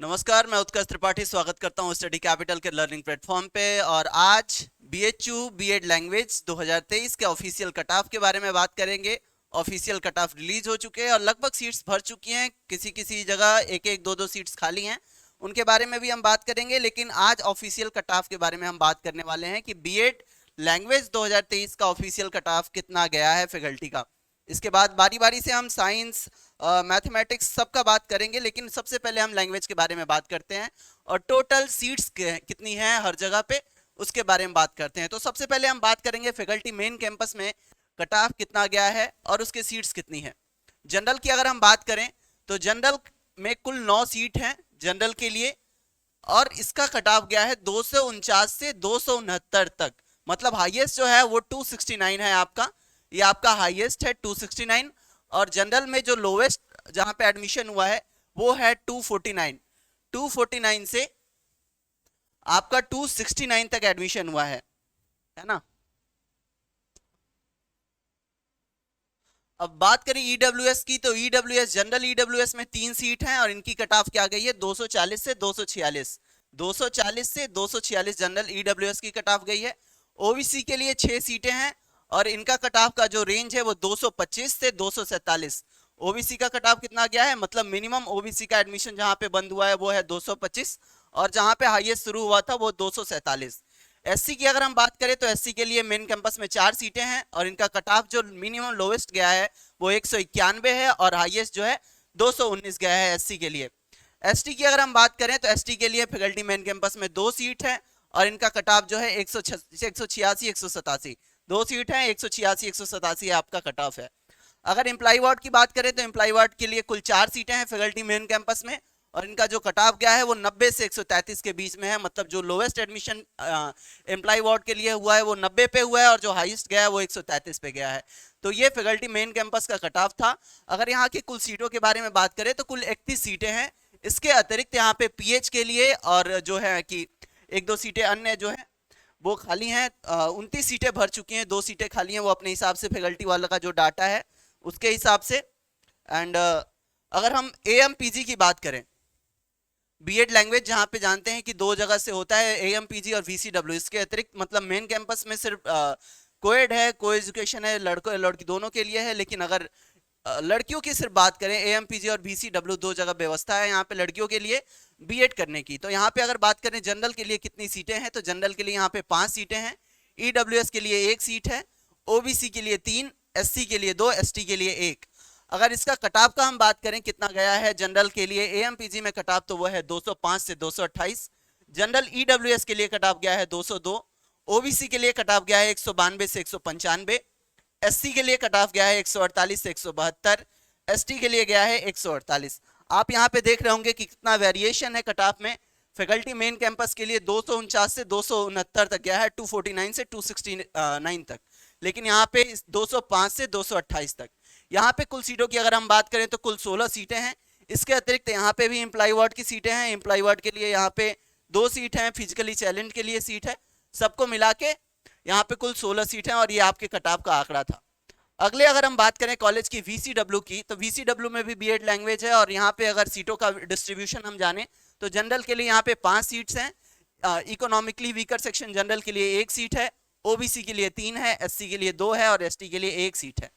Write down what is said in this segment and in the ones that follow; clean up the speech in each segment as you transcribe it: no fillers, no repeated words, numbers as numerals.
नमस्कार, मैं उत्कर्ष त्रिपाठी स्वागत करता हूं स्टडी कैपिटल के लर्निंग प्लेटफॉर्म पे। और आज बीएचयू बीएड लैंग्वेज 2023 के ऑफिशियल कट ऑफ के बारे में बात करेंगे। ऑफिशियल कट ऑफ रिलीज हो चुके हैं और लगभग सीट्स भर चुकी हैं। किसी किसी जगह एक एक दो दो सीट्स खाली हैं, उनके बारे में भी हम बात करेंगे। लेकिन आज ऑफिशियल कट ऑफ के बारे में हम बात करने वाले हैं कि बीएड लैंग्वेज 2023 का ऑफिशियल कट ऑफ कितना गया है फैकल्टी का। इसके बाद बारी बारी से हम साइंस, मैथमेटिक्स सबका बात करेंगे, लेकिन सबसे पहले हम लैंग्वेज के बारे में बात करते हैं और टोटल सीट्स कितनी हैं हर जगह पे, उसके बारे में बात करते हैं। तो सबसे पहले हम बात करेंगे फैकल्टी मेन कैंपस में कट ऑफ कितना गया है और उसके सीट्स कितनी है। जनरल की अगर हम बात करें तो जनरल में कुल 9 सीट हैं जनरल के लिए, और इसका कट ऑफ गया है 249 से 269 तक। मतलब हाईएस्ट जो है वो 269 है आपका, ये आपका हाईएस्ट है 269। और जनरल में जो लोवेस्ट जहां पे एडमिशन हुआ है वो है 249। 249 से आपका 269 तक एडमिशन हुआ है ना। अब बात करें ईडब्ल्यूएस की, तो ईडब्ल्यूएस जनरल ईडब्ल्यूएस में 3 सीट हैं और इनकी कट ऑफ क्या गई है 240 से 246। 240 से 246 जनरल ईडब्ल्यूएस की कट ऑफ गई है। ओबीसी के लिए 6 सीटें हैं और इनका कट ऑफ का जो रेंज है वो 225 से 247। ओबीसी का कट ऑफ कितना गया है, मतलब मिनिमम ओबीसी का एडमिशन जहां पे बंद हुआ है वो है 225 और जहां पे हाईएस्ट शुरू हुआ था वो 247। एससी की अगर हम बात करें तो एससी के लिए मेन कैंपस में 4 सीटें हैं और इनका कट ऑफ जो मिनिमम लोवेस्ट गया है वो 191 है और हाईएस्ट जो है 219 गया है एससी के लिए। एसटी की अगर हम बात करें तो एसटी के लिए फैकल्टी मेन कैंपस में 2 सीट है और इनका कट ऑफ जो है 186 187। 2 सीट है, 186 187 आपका कट ऑफ है। अगर एम्प्लॉय वार्ड की बात करें तो एम्प्लॉय वार्ड के लिए कुल 4 सीटें हैं फैकल्टी मेन कैंपस में और इनका जो कट ऑफ गया है वो 90 से 133 के बीच में है। मतलब जो लोवेस्ट एडमिशन एम्प्लॉय वार्ड के लिए हुआ है वो 90 पे हुआ है और जो हाईएस्ट गया है वो 133 पे गया है। तो ये फैकल्टी मेन कैंपस का कट ऑफ था। अगर यहाँ की कुल सीटों के बारे में बात करें तो कुल 31 सीटें हैं। इसके अतिरिक्त यहाँ पे पीएच के लिए और जो है कि 1-2 सीटें अन्य जो है वो खाली हैं। 29 सीटें भर चुकी हैं, 2 सीटें खाली हैं, वो अपने हिसाब से फैकल्टी वाला का जो डाटा है उसके हिसाब से। एंड अगर हम एएमपीजी की बात करें, बीएड लैंग्वेज जहाँ पे जानते हैं कि 2 जगह से होता है, एएमपीजी और वीसीडब्ल्यू। इसके अतिरिक्त मतलब मेन कैंपस में सिर्फ कोएड है, को एजुकेशन है, लड़कों लड़की दोनों के लिए है। लेकिन अगर लड़कियों की सिर्फ बात करें, एएमपीजी और वीसीडब्ल्यू 2 जगह व्यवस्था है यहाँ पे लड़कियों के लिए बीएड करने की। तो यहाँ पे अगर बात करें जनरल के लिए कितनी सीटें हैं, तो जनरल के लिए यहाँ पे 5 सीटें हैं, ईडब्ल्यूएस के लिए 1 सीट है, ओबीसी के लिए 3, एससी के लिए 2, एसटी के लिए 1। अगर इसका कट ऑफ का हम बात करें कितना गया है जनरल के लिए एएमपीजी में कट ऑफ, तो वो है 205 से 228। जनरल ईडब्ल्यूएस के लिए कट ऑफ गया है 202। ओबीसी के लिए कट ऑफ गया है 192 से 195। एससी के लिए कट ऑफ गया है 148 से 172। एसटी के लिए गया है 148। आप यहाँ पे देख रहे होंगे कि कितना वेरिएशन है कट ऑफ में। फैकल्टी मेन कैंपस के लिए 249 से 269 तक गया है, 249 से 269 तक। लेकिन यहाँ पे 205 से 228 तक। यहाँ पे कुल सीटों की अगर हम बात करें तो कुल 16 सीटें हैं। इसके अतिरिक्त यहाँ पे भी एम्प्लॉय वार्ड की सीटें हैं। एम्प्लॉय वार्ड के लिए यहाँ पे 2 सीट हैं, फिजिकली चैलेंज के लिए सीट है। सबको मिला के यहाँ पे कुल 16 सीट हैं और ये आपके कट ऑफ का आंकड़ा था। अगले अगर हम बात करें कॉलेज की वीसीडब्ल्यू की, तो वीसीडब्ल्यू में भी बीएड लैंग्वेज है और यहाँ पे अगर सीटों का डिस्ट्रीब्यूशन हम जाने तो जनरल के लिए यहाँ पे 5 सीट्स हैं। इकोनॉमिकली वीकर सेक्शन जनरल के लिए 1 सीट है, ओबीसी के लिए 3 है, एससी के लिए 2 है और एसटी के लिए 1 सीट है।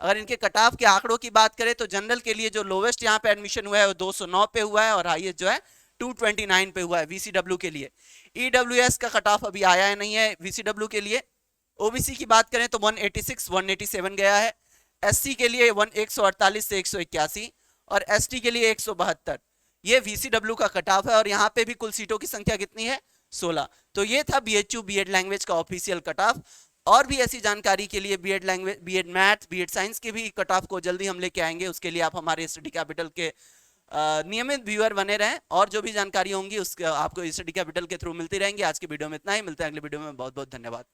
अगर इनके कट ऑफ के आंकड़ों की बात करें तो जनरल के लिए जो लोवेस्ट यहाँ पे एडमिशन हुआ है वो 209 पे हुआ है और हाईएस्ट जो है 229 पे हुआ है वीसीडब्ल्यू के लिए। ईडब्ल्यूएस का कट ऑफ अभी आया है नहीं है वीसीडब्ल्यू के लिए। ओबीसी की बात करें तो 186 187 गया है, एससी के लिए 148 से 181 और एसटी के लिए 172। ये वीसीडब्ल्यू का कट ऑफ है और यहाँ पे भी कुल सीटों की संख्या कितनी है 16। तो ये था बीएचयू बीएड लैंग्वेज का ऑफिशियल कट ऑफ। और भी ऐसी जानकारी के लिए BEd language, BEd math, BEd science के भी कट ऑफ को जल्दी हम लेके आएंगे। उसके लिए आप हमारे स्टडी कैपिटल के नियमित व्यूअर बने रहें और जो भी जानकारी होंगी उसके आपको स्टडी कैपिटल के थ्रू मिलती रहेंगी। आज की वीडियो में इतना ही, मिलते हैं अगले वीडियो में। बहुत बहुत धन्यवाद।